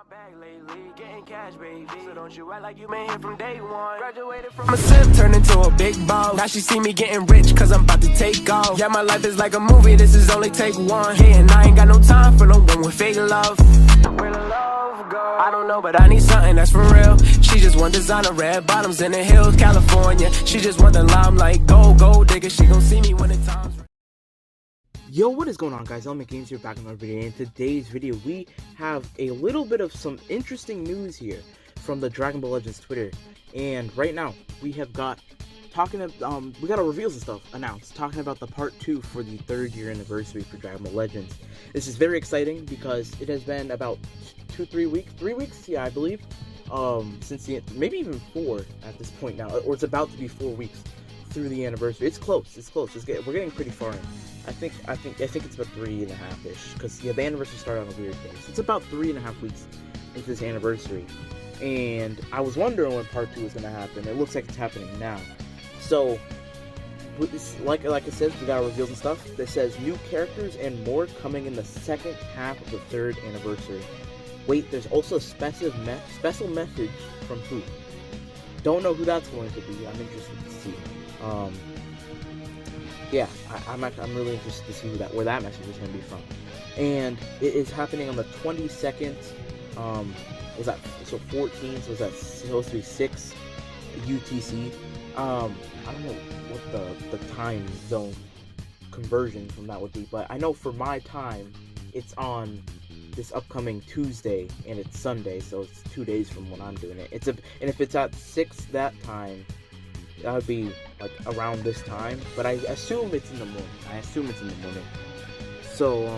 bag lately, getting cash, baby. So don't you act like you been here from day one. Graduated from a simp, turned into a big boss. Now she see me getting rich, cause I'm about to take off. Yeah, my life is like a movie, this is only take one. Yeah, and I ain't got no time for no one with fake love. Where the love go? I don't know, but I need something that's for real. She just want designer red bottoms in the hills, California. She just want the limelight, gold digger. She gon' see me when the time's right. Yo, what is going on, guys? Element Games here, back in another video. In today's video, we have a little bit of some interesting news here from the Dragon Ball Legends Twitter. And right now, we have got we got our reveals and stuff announced, talking about the part 2 for the 3rd year anniversary for Dragon Ball Legends. This is very exciting because it has been about 3 weeks, yeah, I believe, since maybe even 4 at this point now, or it's about to be 4 weeks through the anniversary. It's close. We're getting pretty far in. I think it's about 3.5-ish, because yeah, the anniversary started on a weird day. So it's about 3.5 weeks into this anniversary, and I was wondering when part 2 was going to happen. It looks like it's happening now. So, like I said, we got our reveals and stuff that says new characters and more coming in the second half of the 3rd anniversary. Wait, there's also a special message from who? Don't know who that's going to be. I'm interested to see. Yeah, I'm really interested to see where that message is going to be from. And it is happening on the 22nd. Was that so 14? So was that supposed to be 6 UTC? I don't know what the time zone conversion from that would be, but I know for my time, it's on this upcoming Tuesday, and it's Sunday, so it's 2 days from when I'm doing it. And if it's at 6 that time, that would be like around this time, but I assume it's in the morning. So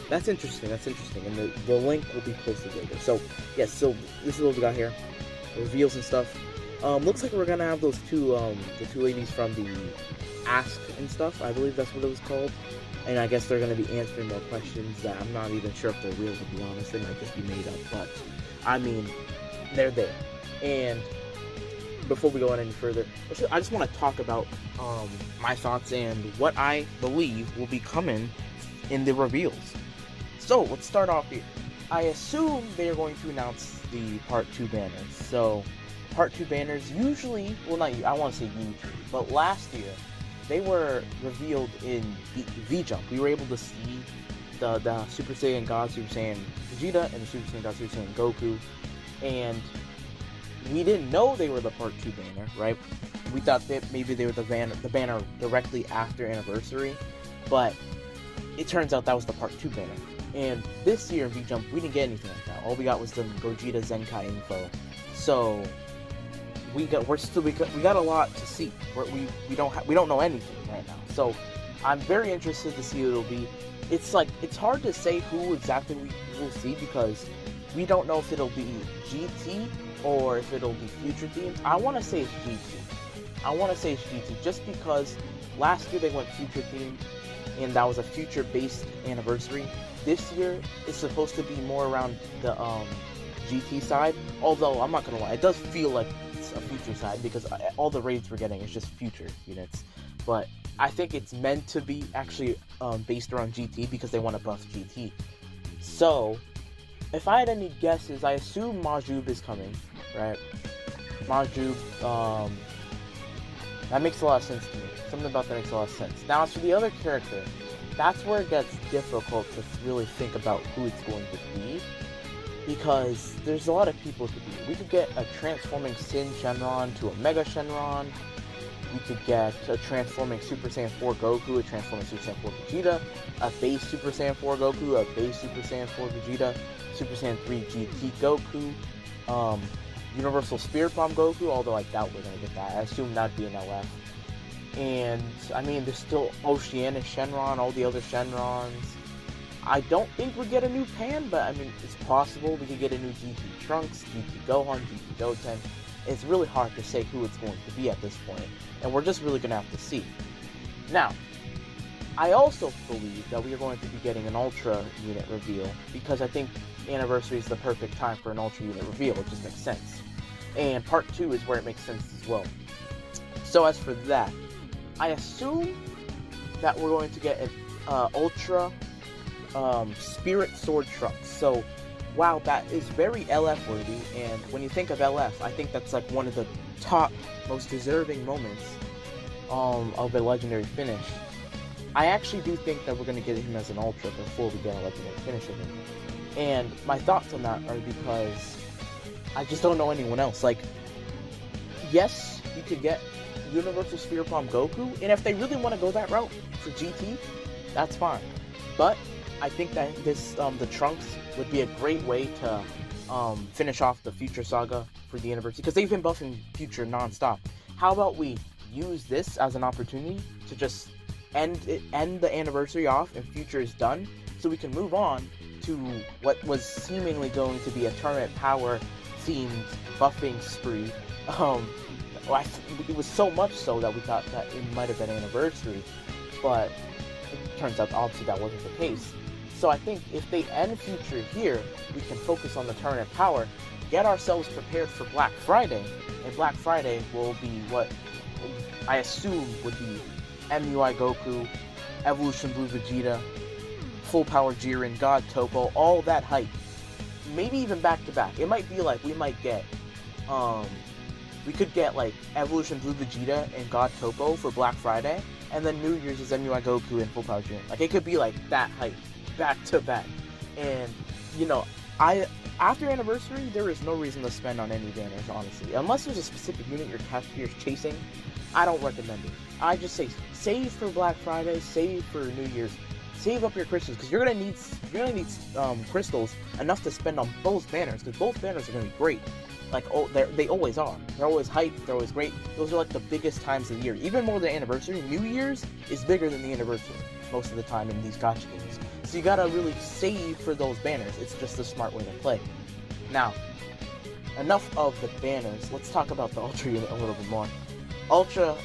that's interesting, and the link will be posted later. So yes, so this is what we got here, reveals and stuff. Looks like we're gonna have those the two ladies from the Ask and stuff, I believe that's what it was called, and I guess they're gonna be answering more questions that I'm not even sure if they're real, to be honest. They might just be made up, but I mean, they're there. And before we go on any further, I just want to talk about my thoughts and what I believe will be coming in the reveals. So let's start off here. I assume they are going to announce the part 2 banners. So part 2 banners usually, well, not I want to say usually, but last year they were revealed in V-Jump. We were able to see the Super Saiyan God, Super Saiyan Gogeta, and the Super Saiyan God, Super Saiyan Goku, and we didn't know they were the part 2 banner, right? We thought that maybe they were the banner directly after anniversary, but it turns out that was the part 2 banner. And this year in V-Jump, we didn't get anything like that. All we got was the Gogeta Zenkai info. So we got a lot to see. We don't know anything right now. So I'm very interested to see what it'll be. It's hard to say who exactly we will see, because we don't know if it'll be GT or if it'll be future themed. I want to say it's GT. Just because last year they went future themed, and that was a future based anniversary. This year it's supposed to be more around the GT side, although I'm not gonna lie, it does feel like it's a future side, because all the raids we're getting is just future units. But I think it's meant to be actually based around GT, because they want to buff GT. So if I had any guesses, I assume Majub is coming, right? Majub, that makes a lot of sense to me. Something about that makes a lot of sense. Now, as for the other character, that's where it gets difficult to really think about who it's going to be, because there's a lot of people it could be. We could get a transforming Sin Shenron to a Mega Shenron. We could get a transforming Super Saiyan 4 Goku, a transforming Super Saiyan 4 Vegeta, a base Super Saiyan 4 Goku, a base Super Saiyan 4 Vegeta, Super Saiyan 3 GT Goku, Universal Spirit Bomb Goku, although I doubt we're going to get that. I assume that'd be an LF. And, I mean, there's still Oceania Shenron, all the other Shenrons. I don't think we'd get a new Pan, but, I mean, it's possible we could get a new GT Trunks, GT Gohan, GT Goten. It's really hard to say who it's going to be at this point, and we're just really going to have to see. Now, I also believe that we are going to be getting an Ultra unit reveal, because I think Anniversary is the perfect time for an Ultra unit reveal. It just makes sense. And part 2 is where it makes sense as well. So as for that, I assume that we're going to get an Ultra Spirit Sword Trunks. So wow, that is very LF worthy, and when you think of LF, I think that's like one of the top, most deserving moments of a legendary finish. I actually do think that we're going to get him as an Ultra before we get a legendary finish of him. And my thoughts on that are because I just don't know anyone else. Like, yes, you could get Universal Spirit Bomb Goku, and if they really want to go that route for GT, that's fine. But I think that this the Trunks would be a great way to finish off the Future Saga for the University, because they've been buffing Future non-stop. How about we use this as an opportunity to just end the anniversary off and Future is done, so we can move on to what was seemingly going to be a tournament power themed buffing spree. It was so much so that we thought that it might have been anniversary, but it turns out obviously that wasn't the case. So I think if they end Future here, we can focus on the tournament power, get ourselves prepared for Black Friday, and Black Friday will be what I assume would be MUI Goku, Evolution Blue Vegeta, Full Power Jiren, God Topo, all that hype. Maybe even back to back. It might be like we might get, we could get like Evolution Blue Vegeta and God Topo for Black Friday, and then New Year's is MUI Goku and Full Power Jiren. Like, it could be like that hype, back to back. And, you know, after anniversary, there is no reason to spend on any banners, honestly. Unless there's a specific unit you're chasing, I don't recommend it. I just say save for Black Friday, save for New Year's, save up your crystals, because you're gonna need crystals enough to spend on both banners, because both banners are gonna be great. Like, they always are. They're always hyped. They're always great. Those are like the biggest times of the year. Even more than anniversary, New Year's is bigger than the anniversary most of the time in these gacha games. So you gotta really save for those banners. It's just a smart way to play. Now, enough of the banners. Let's talk about the Ultra unit a little bit more. Ultra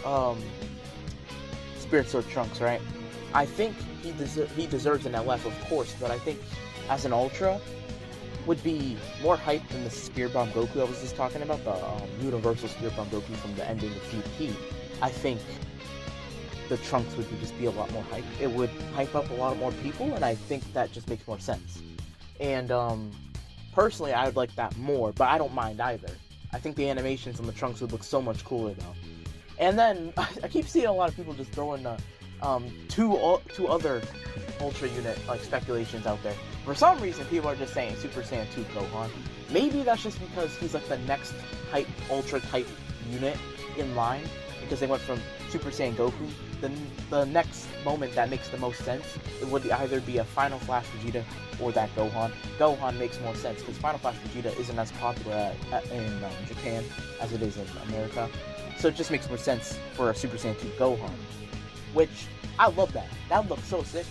Spirit Sword Trunks, right? I think he deserves an LF, of course, but I think as an Ultra would be more hype than the Spirit Bomb Goku I was just talking about, the Universal Spirit Bomb Goku from the ending of GT. I think the Trunks would just be a lot more hype. It would hype up a lot more people, and I think that just makes more sense. And personally, I would like that more, but I don't mind either. I think the animations on the Trunks would look so much cooler though. And then I keep seeing a lot of people just throwing two other Ultra unit like speculations out there. For some reason, people are just saying Super Saiyan 2 Gohan. Maybe that's just because he's like the next hype Ultra type unit in line, because they went from Super Saiyan Goku. The next moment that makes the most sense, it would either be a Final Flash Vegeta or that Gohan. Gohan makes more sense because Final Flash Vegeta isn't as popular in Japan as it is in America. So it just makes more sense for a Super Saiyan 2 Gohan, which I love that. That looks so sick.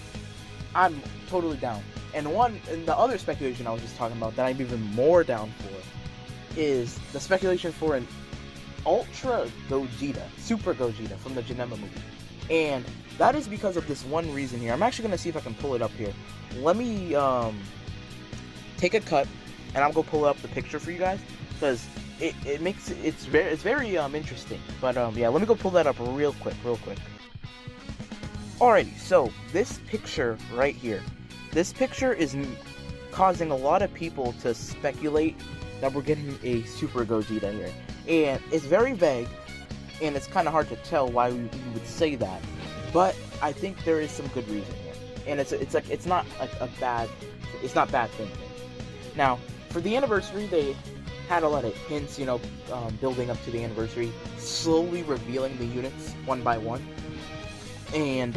I'm totally down. And the other speculation I was just talking about that I'm even more down for is the speculation for an Ultra Gogeta, Super Gogeta from the Janemba movie. And that is because of this one reason here. I'm actually going to see if I can pull it up here. Let me take a cut, and I'll go pull up the picture for you guys, because it's very interesting. But yeah, let me go pull that up real quick. Alrighty, so this picture right here, this picture is causing a lot of people to speculate that we're getting a Super Gogeta here, and it's very vague, and it's kind of hard to tell why we would say that, but I think there is some good reason here, and it's not bad thinking. Now, for the anniversary, they had a lot of hints, building up to the anniversary, slowly revealing the units one by one. And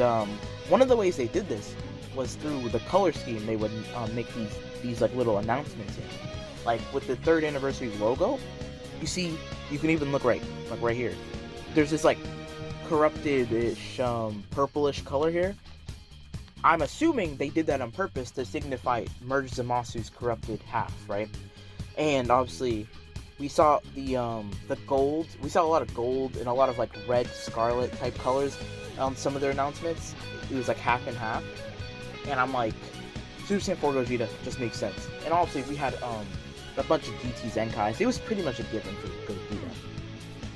one of the ways they did this was through the color scheme. They would make these like little announcements in, like with the 3rd anniversary logo. You see, you can even look right here. There's this like corrupted-ish purplish color here. I'm assuming they did that on purpose to signify Merge Zamasu's corrupted half, right? And obviously, we saw the gold. We saw a lot of gold and a lot of like red, scarlet type colors. Some of their announcements, it was like half and half, and I'm like, Super Saiyan 4 Gogeta just makes sense. And obviously we had a bunch of GT Zenkais. It was pretty much a given for Gogeta.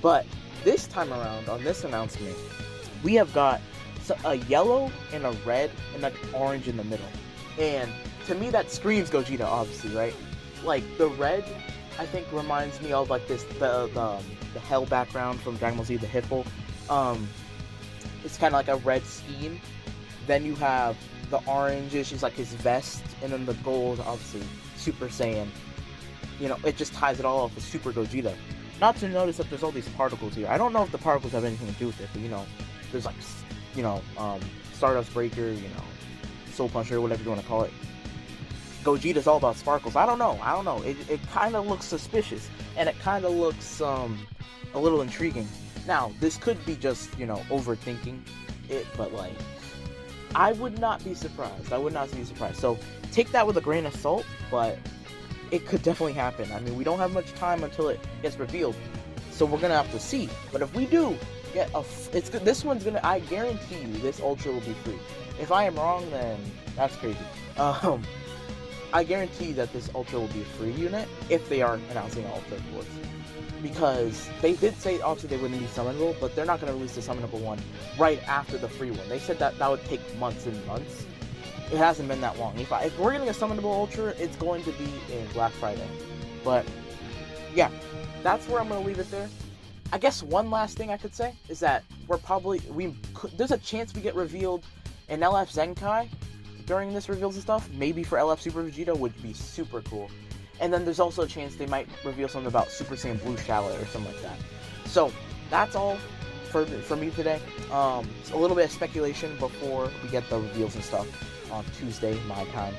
But this time around, on this announcement, we have got a yellow and a red and an orange in the middle. And to me, that screams Gogeta, obviously, right? like the red, I think reminds me of like this the hell background from Dragon Ball Z, the Hiffle. It's kind of like a red scheme. Then you have the orange, which is like his vest, and then the gold, obviously Super Saiyan. You know, it just ties it all off with Super Gogeta. Not to notice that there's all these particles here. I don't know if the particles have anything to do with it, but you know, there's like, you know, Stardust Breaker, you know, Soul Puncher, whatever you want to call it. Gogeta's all about sparkles. I don't know. It kind of looks suspicious, and it kind of looks a little intriguing. Now, this could be just, you know, overthinking it, but like, I would not be surprised. So take that with a grain of salt, but it could definitely happen. I mean, we don't have much time until it gets revealed, so we're gonna have to see. But if we do get it's good. This one's gonna. I guarantee you, this Ultra will be free. If I am wrong, then that's crazy. I guarantee that this Ultra will be a free unit if they are announcing Ultra, of course. Because they did say also they wouldn't be summonable, but they're not going to release the summonable one right after the free one. They said that would take months and months. It hasn't been that long. If we're getting a summonable Ultra, it's going to be in Black Friday. But yeah, that's where I'm going to leave it there. I guess one last thing I could say is that there's a chance we get revealed in LF Zenkai during this reveals and stuff. Maybe for LF Super Vegeta would be super cool. And then there's also a chance they might reveal something about Super Saiyan Blue Shallot or something like that. So that's all for me today. It's a little bit of speculation before we get the reveals and stuff on Tuesday, my time.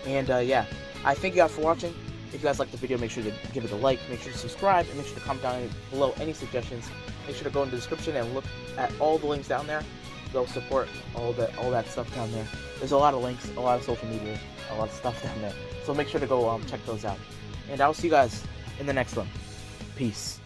And yeah, I thank you guys for watching. If you guys liked the video, make sure to give it a like, make sure to subscribe, and make sure to comment down below any suggestions. Make sure to go in the description and look at all the links down there. Go support all that stuff down there. There's a lot of links, a lot of social media, a lot of stuff down there. So make sure to go check those out. And I'll see you guys in the next one. Peace.